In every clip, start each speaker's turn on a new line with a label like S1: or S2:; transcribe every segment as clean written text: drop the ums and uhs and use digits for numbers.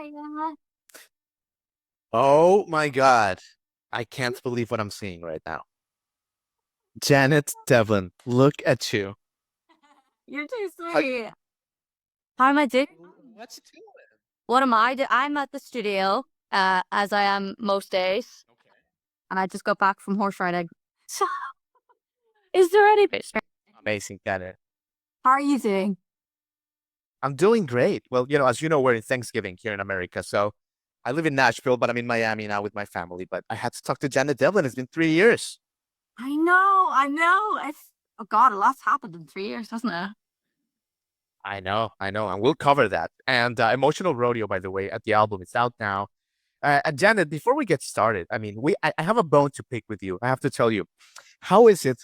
S1: Yeah.
S2: Oh my God. I can't believe what I'm seeing right now. Janet Devlin, look at you.
S1: You're too
S2: How,
S1: sweet. How am I doing?
S2: what's doing?
S1: What am I doing? I'm at the studio, as I am most days,
S2: Okay.
S1: and I just got back from horse riding. So, is there any?
S2: Amazing, Janet.
S1: How are you doing?
S2: I'm doing great. Well, as you know, we're in Thanksgiving here in America. So I live in Nashville, but I'm in Miami now with my family. But I had to talk to Janet Devlin. It's been 3 years.
S1: I know. It's oh God, a lot's happened in 3 years, hasn't it?
S2: I know. And we'll cover that. And Emotional Rodeo, by the way, at the album, it's out now. And Janet, before we get started, I mean, I have a bone to pick with you. I have to tell you, how is it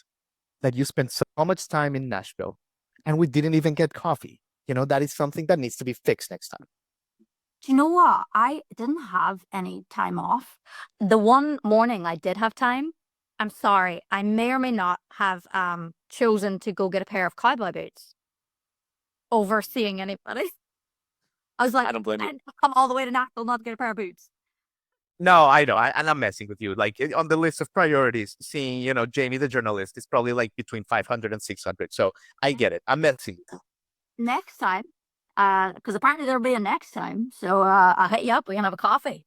S2: that you spent so much time in Nashville and we didn't even get coffee? That is something that needs to be fixed next time.
S1: Do you know what? I didn't have any time off. The one morning I did have time, I'm sorry, I may or may not have chosen to go get a pair of cowboy boots over seeing anybody. I was like,
S2: I don't blame you.
S1: I've come all the way to Nashville not to get a pair of boots.
S2: No, I know. And I'm messing with you. Like on the list of priorities, seeing, Jamie the journalist is probably like between 500 and 600. So I get it. I'm messing.
S1: Next time, because apparently there'll be a next time. So I'll hit you up. We can have a coffee.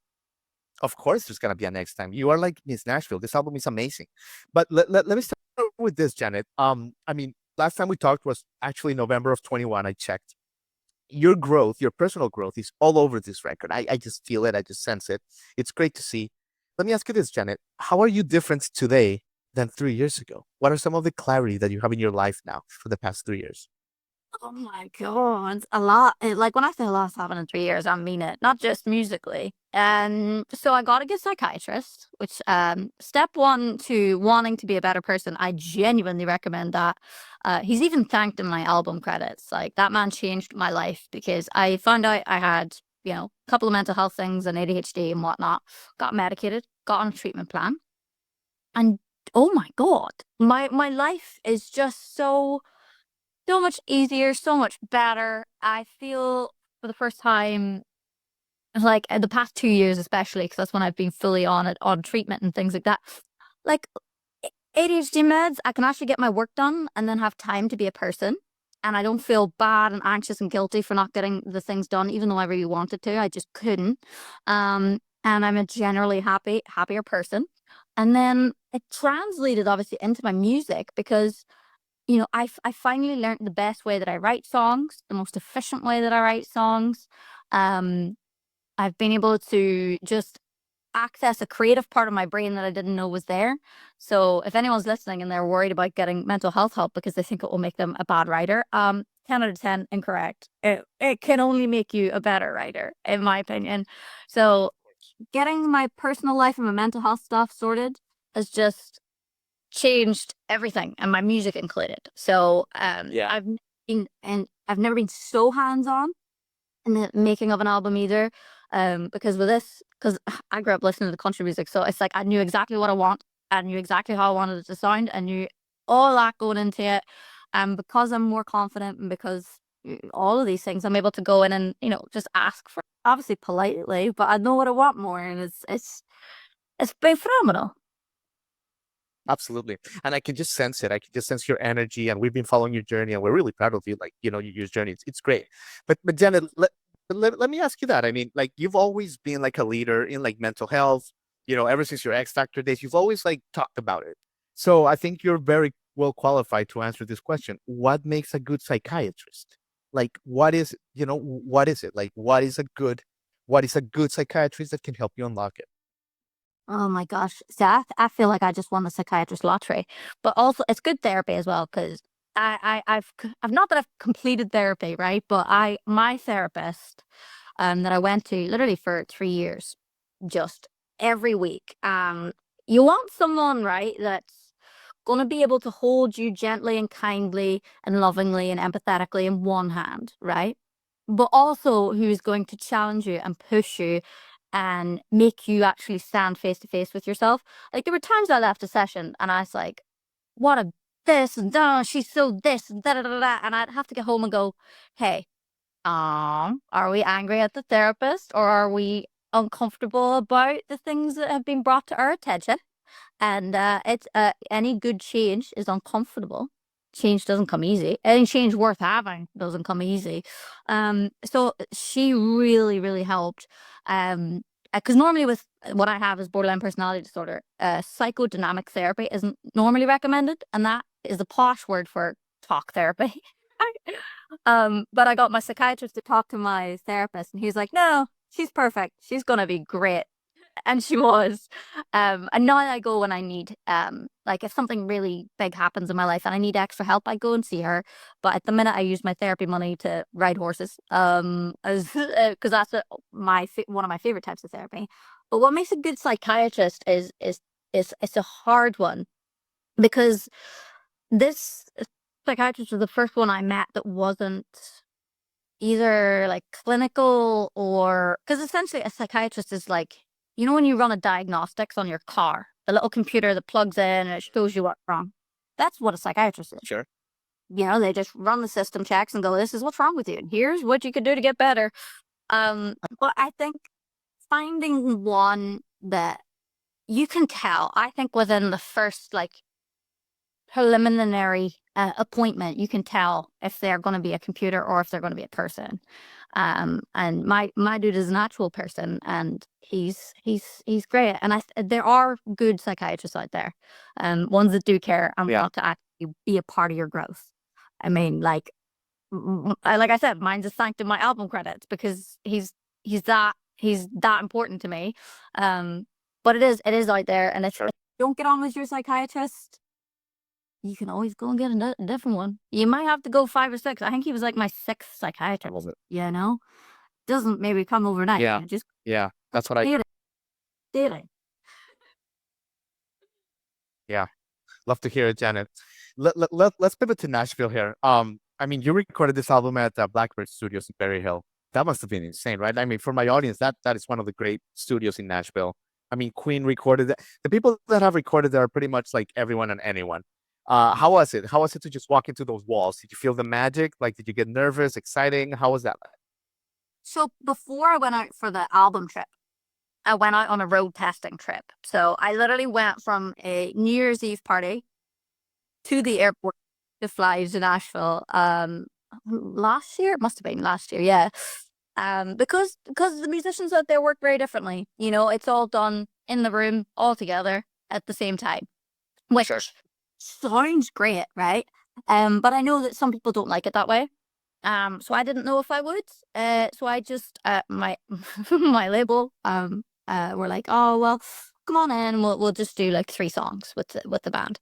S2: Of course, there's going to be a next time. You are like Miss Nashville. This album is amazing. But let me start with this, Janet. I mean, last time we talked was actually November of 21. I checked. Your growth, your personal growth is all over this record. I just feel it. I just sense it. It's great to see. Let me ask you this, Janet. How are you different today than 3 years ago? What are some of the clarity that you have in your life now for the past 3 years?
S1: Oh my God, a lot. Like when I say a lot's happened in 3 years, I mean it, not just musically. And so I got a good psychiatrist, which step one to wanting to be a better person, I genuinely recommend that. He's even thanked in my album credits. Like that man changed my life because I found out I had, a couple of mental health things and ADHD and whatnot. Got medicated, got on a treatment plan, and oh my God, my life is just so much easier, so much better. I feel for the first time, like the past 2 years, especially, because that's when I've been fully on it, on treatment and things like that. Like ADHD meds, I can actually get my work done and then have time to be a person. And I don't feel bad and anxious and guilty for not getting the things done, even though I really wanted to. I just couldn't. And I'm a generally happier person. And then it translated obviously into my music because I finally learned the best way that I write songs, the most efficient way that I write songs. Um, I've been able to just access a creative part of my brain that I didn't know was there. So if anyone's listening and they're worried about getting mental health help because they think it will make them a bad writer, 10 out of 10 incorrect. It can only make you a better writer, in my opinion. So getting my personal life and my mental health stuff sorted has just changed everything and my music included. So
S2: Yeah.
S1: I've never been so hands-on in the making of an album either. Because with this, because I grew up listening to country music, so it's like I knew exactly what I want, I knew exactly how I wanted it to sound, I knew all that going into it. And because I'm more confident and because all of these things, I'm able to go in and, just ask for obviously politely, but I know what I want more and it's been phenomenal.
S2: Absolutely. And I can just sense it. I can just sense your energy. And we've been following your journey and we're really proud of you. Like, your journey. It's great. But Janet, let me ask you that. I mean, like you've always been like a leader in like mental health, ever since your X Factor days, you've always like talked about it. So I think you're very well qualified to answer this question. What makes a good psychiatrist? Like what is it? Like what is a good psychiatrist that can help you unlock it?
S1: Oh my gosh. See, I feel like I just won the psychiatrist lottery, but also it's good therapy as well because I've not that I've completed therapy, right? But my therapist, that I went to literally for 3 years, just every week. You want someone, right, that's gonna be able to hold you gently and kindly and lovingly and empathetically in one hand, right? But also who's going to challenge you and push you and make you actually stand face to face with yourself. Like there were times I left a session and I was like, what a this and she's so this and da da da da. And I'd have to get home and go, hey, Are we angry at the therapist, or are we uncomfortable about the things that have been brought to our attention? And it's any good change is uncomfortable. Change doesn't come easy. Any change worth having doesn't come easy. So she really, really helped. Because normally with what I have is borderline personality disorder, psychodynamic therapy isn't normally recommended, and that is the posh word for talk therapy. But I got my psychiatrist to talk to my therapist, and he's like, "No, she's perfect. She's gonna be great." And she was. And now I go when I need, like if something really big happens in my life and I need extra help, I go and see her. But at the minute, I use my therapy money to ride horses, as because that's one of my favorite types of therapy. But what makes a good psychiatrist is it's a hard one because this psychiatrist was the first one I met that wasn't either like clinical or because essentially a psychiatrist is like, you know, when you run a diagnostics on your car, the little computer that plugs in and it shows you what's wrong. That's what a psychiatrist is.
S2: Sure.
S1: You know, they just run the system checks and go, this is what's wrong with you, and here's what you could do to get better. But I think finding one that you can tell, I think within the first like preliminary appointment, you can tell if they're going to be a computer or if they're going to be a person. And my dude is an actual person, and he's great. And there are good psychiatrists out there, ones that do care and
S2: Yeah.
S1: want to actually be a part of your growth. I mean, like I said, mine's just thanked in my album credits because he's that important to me. But it is out there, and if
S2: Sure.
S1: you don't get on with your psychiatrist, you can always go and get a different one. You might have to go 5 or 6. I think he was like my 6th
S2: I
S1: psychiatrist,
S2: love it.
S1: you know? Doesn't maybe come overnight.
S2: Yeah.
S1: You just
S2: Yeah. That's what I,
S1: daily, daily.
S2: yeah. Love to hear it, Janet. Let's pivot to Nashville here. I mean, you recorded this album at Blackbird Studios in Berry Hill. That must have been insane, right? I mean, for my audience, that is one of the great studios in Nashville. I mean, Queen recorded it. The people that have recorded there are pretty much like everyone and anyone. How was it? How was it to just walk into those walls? Did you feel the magic? Like, did you get nervous, exciting? How was that?
S1: So before I went out for the album trip, I went out on a road testing trip. So I literally went from a New Year's Eve party to the airport to fly to Nashville. Last year, it must have been last year, yeah. Because the musicians out there work very differently. You know, it's all done in the room all together at the same time, which
S2: Sure.
S1: sounds great, right? But I know that some people don't like it that way. So I didn't know if I would. So I just my my label were like, oh well, come on in. We'll just do like 3 songs with the band.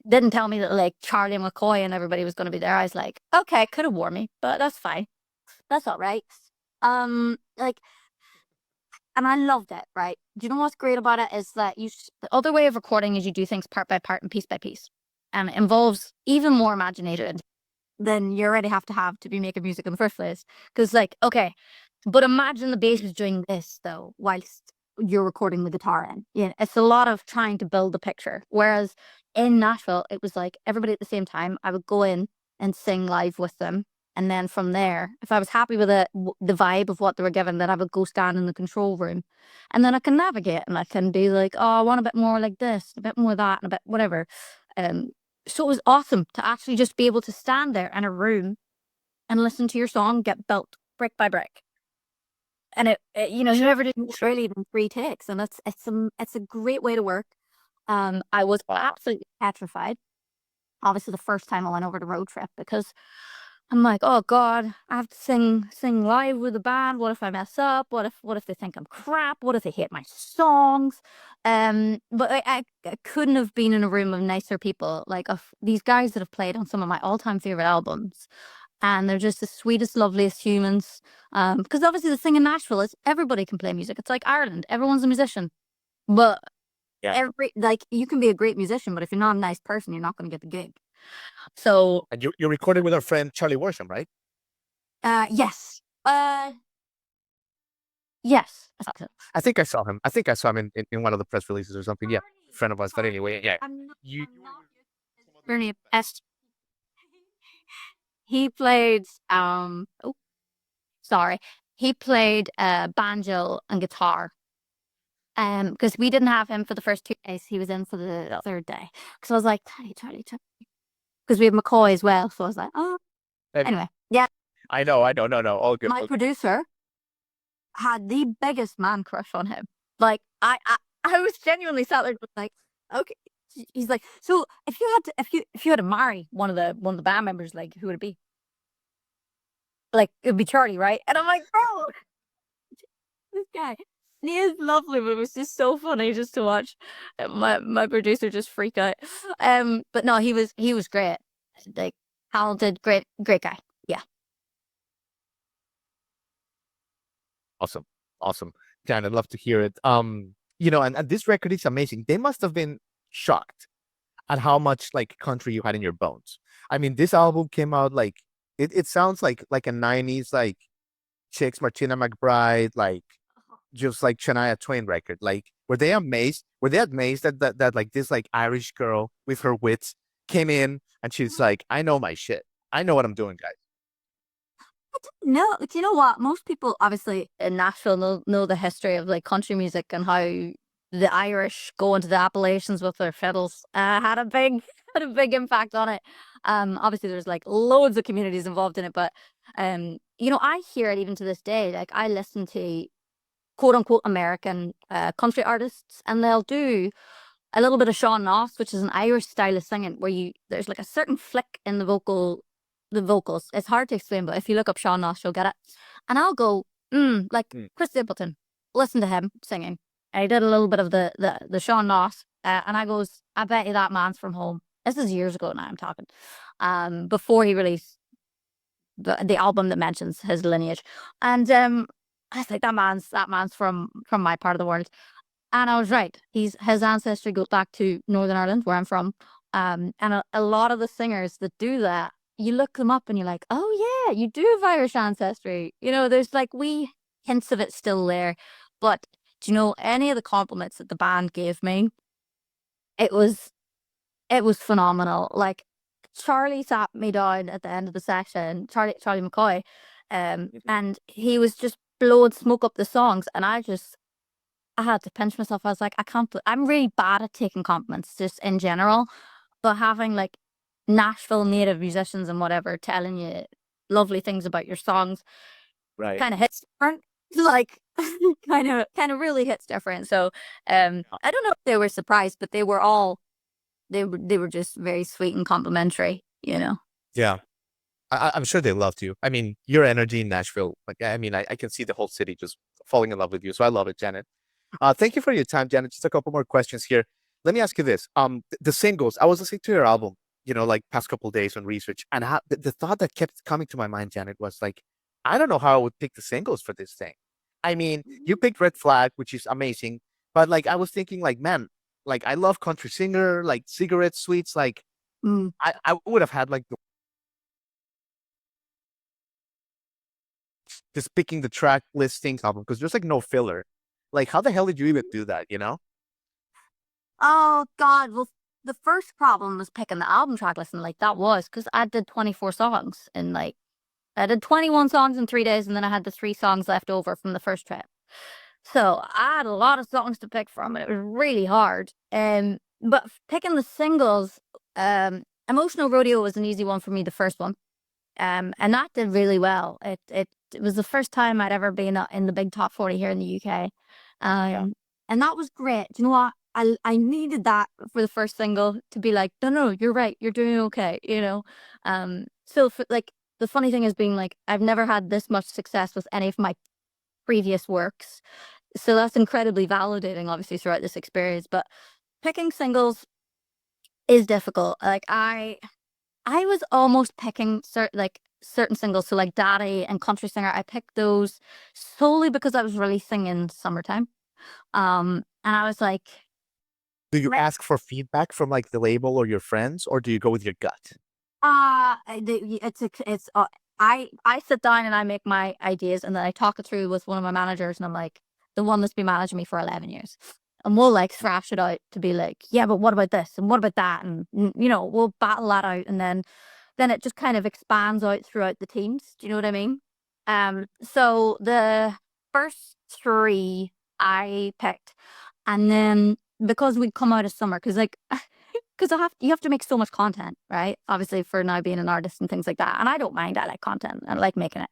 S1: Didn't tell me that like Charlie McCoy and everybody was going to be there. I was like, okay, could have warned me, but that's fine. That's all right. Like, and I loved it. Right? Do you know what's great about it is that the other way of recording is you do things part by part and piece by piece, and it involves even more imagination than you already have to be making music in the first place. Because like, okay, but imagine the bass is doing this though, whilst you're recording the guitar in. Yeah, it's a lot of trying to build a picture. Whereas in Nashville, it was like everybody at the same time. I would go in and sing live with them. And then from there, if I was happy with the vibe of what they were given, then I would go stand in the control room. And then I can navigate and I can be like, oh, I want a bit more like this, a bit more of that, and a bit whatever. Um, so it was awesome to actually just be able to stand there in a room and listen to your song get built brick by brick. And you know, you never do really than 3 takes, and it's a great way to work. I was absolutely petrified. Obviously, the first time I went over the road trip because I'm like, oh God, I have to sing live with the band. What if I mess up? What if they think I'm crap? What if they hate my songs? But I couldn't have been in a room of nicer people. Like of these guys that have played on some of my all-time favorite albums, and they're just the sweetest, loveliest humans. Because obviously the thing in Nashville is everybody can play music. It's like Ireland, everyone's a musician, but
S2: Yeah.
S1: you can be a great musician, but if you're not a nice person, you're not going to get the gig. So
S2: And you recorded with our friend Charlie Worsham, right?
S1: yes. Yes.
S2: I think I saw him. I think I saw him in one of the press releases or something. Yeah, friend of ours. But anyway, yeah.
S1: I'm not,
S2: You
S1: I'm not very best. he played oh sorry. He played banjo and guitar. Because we didn't have him for the first 2 days. He was in for the third day. Because I was like, Charlie. Because we have McCoy as well. So I was like, oh.
S2: And
S1: Anyway, yeah.
S2: I know, I know, no, all good,
S1: My
S2: all good.
S1: producer had the biggest man crush on him. Like I was genuinely sat there like, okay. He's like, so if you had to if you had to marry one of the band members, like who would it be? Like it'd be Charlie, right? And I'm like, bro, this guy. And he is lovely, but it was just so funny just to watch my producer just freak out. But no, he was great. Like talented, great guy. Yeah.
S2: Awesome. Awesome. Jan, I'd love to hear it. And this record is amazing. They must have been shocked at how much like country you had in your bones. I mean, this album came out like it sounds like a 90s like Chicks, Martina McBride, like just like Shania Twain record. Like, were they amazed? Were they amazed that like this like Irish girl with her wits came in and she's like, I know my shit. I know what I'm doing, guys.
S1: No, do you know what? Most people obviously in Nashville know the history of like country music and how the Irish go into the Appalachians with their fiddles. Had a big had a big impact on it. Obviously there's like loads of communities involved in it, but I hear it even to this day. Like I listen to quote unquote American country artists, and they'll do a little bit of Sean Noss, which is an Irish style of singing where there's like a certain flick in the vocals. It's hard to explain, but if you look up Sean Noss, you'll get it. And I'll go, like
S2: Mm.
S1: Chris Stapleton, listen to him singing. And he did a little bit of the Sean Noss, and I goes, I bet you that man's from home. This is years ago now. I'm talking, before he released the album that mentions his lineage, and I was like, that man's from my part of the world. And I was right. His ancestry goes back to Northern Ireland, where I'm from. And a lot of the singers that do that, you look them up and you're like, oh yeah, you do have Irish ancestry. There's like wee hints of it still there. But do you know any of the compliments that the band gave me? It was it was phenomenal. Like Charlie sat me down at the end of the session, Charlie McCoy,
S2: Mhm.
S1: and he was just blowing smoke up the songs, and I had to pinch myself. I was like, I can't. I'm really bad at taking compliments, just in general. But having like Nashville native musicians and whatever telling you lovely things about your songs
S2: Right.
S1: kind of hits different. Like, kind of really hits different. So, I don't know if they were surprised, but they were just very sweet and complimentary.
S2: Yeah. I'm sure they loved you. I mean, your energy in Nashville, like, I mean, I can see the whole city just falling in love with you. So I love it, Janet. Thank you for your time, Janet. Just a couple more questions here. Let me ask you this. The singles, I was listening to your album, like past couple days on research, and the thought that kept coming to my mind, Janet, was like, I don't know how I would pick the singles for this thing. I mean, you picked Red Flag, which is amazing, but like I was thinking, like, man, like I love Country Singer, like Cigarette Sweets, like
S1: Mm.
S2: I would have had like just picking the track listings album because there's like no filler. Like, how the hell did you even do that?
S1: Oh God. Well, the first problem was picking the album track list, and like that was because I did 24 songs in like I did 21 songs in 3 days, and then I had the 3 songs left over from the first trip. So I had a lot of songs to pick from, and it was really hard. But picking the singles, Emotional Rodeo was an easy one for me, the first one. And that did really well. It was the first time I'd ever been in the big top 40 here in the UK.
S2: Yeah.
S1: And that was great. Do you know what? I needed that for the first single to be like, no, you're right, you're doing okay. So like the funny thing is being like, I've never had this much success with any of my previous works. So that's incredibly validating, obviously, throughout this experience. But picking singles is difficult. Like I was almost picking certain singles, so like Daddy and Country Singer. I picked those solely because I was releasing in summertime. And I was like,
S2: Do you ask for feedback from like the label or your friends, or do you go with your gut?
S1: I sit down and I make my ideas, and then I talk it through with one of my managers, and I'm like, the one that's been managing me for 11 years. And we'll like thrash it out to be like, yeah, but what about this? And what about that? And we'll battle that out. And then then it just kind of expands out throughout the teams. Do you know what I mean? So the first three I picked, and then because we'd come out of summer, because like because you have to make so much content, right? Obviously, for now being an artist and things like that. And I don't mind. I like content. I like making it.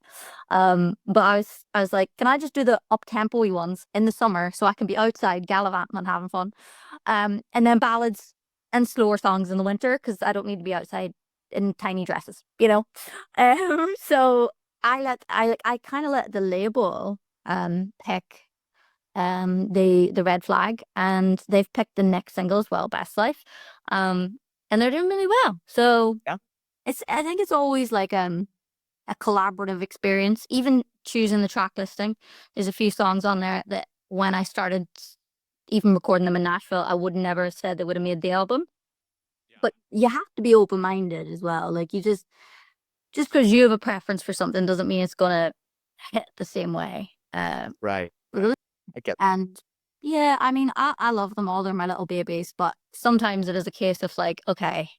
S1: But I was like, can I just do the up tempo ones in the summer so I can be outside gallivanting and having fun? And then ballads and slower songs in the winter because I don't need to be outside in tiny dresses, you know. So I kind of let the label pick the red flag, and they've picked the next single as well, Best Life, and they're doing really well. So
S2: Yeah.
S1: I think it's always like a collaborative experience. Even choosing the track listing, there's a few songs on there that when I started even recording them in Nashville, I would never have said they would have made the album. But you have to be open minded as well. Like you just because you have a preference for something doesn't mean it's gonna hit the same way.
S2: Right. I get
S1: And yeah, I mean, I love them all. They're my little babies, but sometimes it is a case of like, okay,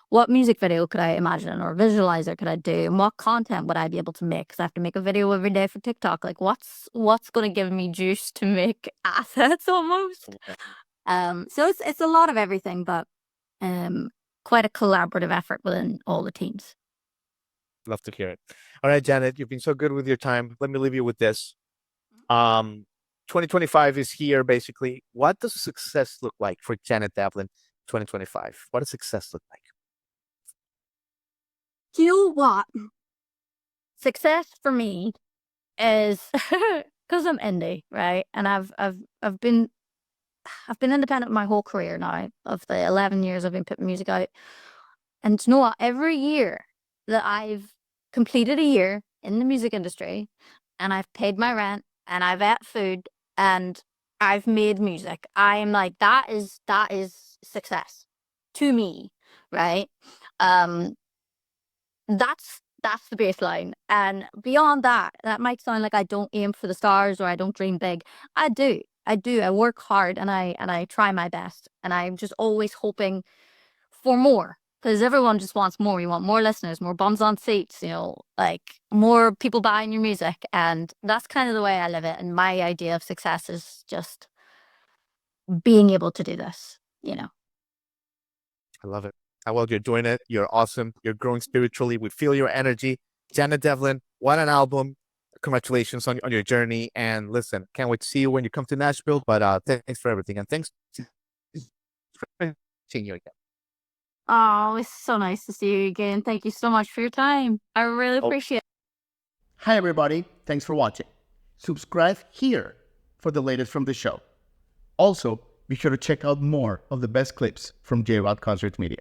S1: what music video could I imagine or visualizer could I do? And what content would I be able to make? Because I have to make a video every day for TikTok. Like what's gonna give me juice to make assets almost? So it's a lot of everything, but quite a collaborative effort within all the teams.
S2: Love to hear it. All right, Janet, you've been so good with your time. Let me leave you with this. 2025 is here, basically. What does success look like for Janet Devlin 2025? What does success look like?
S1: Do you know what? Success for me is because I'm indie, right? And I've been independent my whole career now. Of the 11 years I've been putting music out, and do you know what? Every year that I've completed a year in the music industry, and I've paid my rent, and I've ate food, and I've made music, I'm like that is success to me, right? Um, that's the baseline. And beyond that, that might sound like I don't aim for the stars or I don't dream big. I do. I do. I work hard and I try my best. And I'm just always hoping for more. Because everyone just wants more. You want more listeners, more bums on seats, you know, like more people buying your music. And that's kind of the way I live it. And my idea of success is just being able to do this, you know.
S2: I love it. How well you're doing it. You're awesome. You're growing spiritually. We feel your energy. Janet Devlin, what an album. Congratulations on your journey. And listen, can't wait to see you when you come to Nashville. But thanks for everything. And thanks for seeing you again.
S1: Oh, it's so nice to see you again. Thank you so much for your time. I really appreciate it.
S3: Hi, everybody. Thanks for watching. Subscribe here for the latest from the show. Also, be sure to check out more of the best clips from J-Rod Concert Media.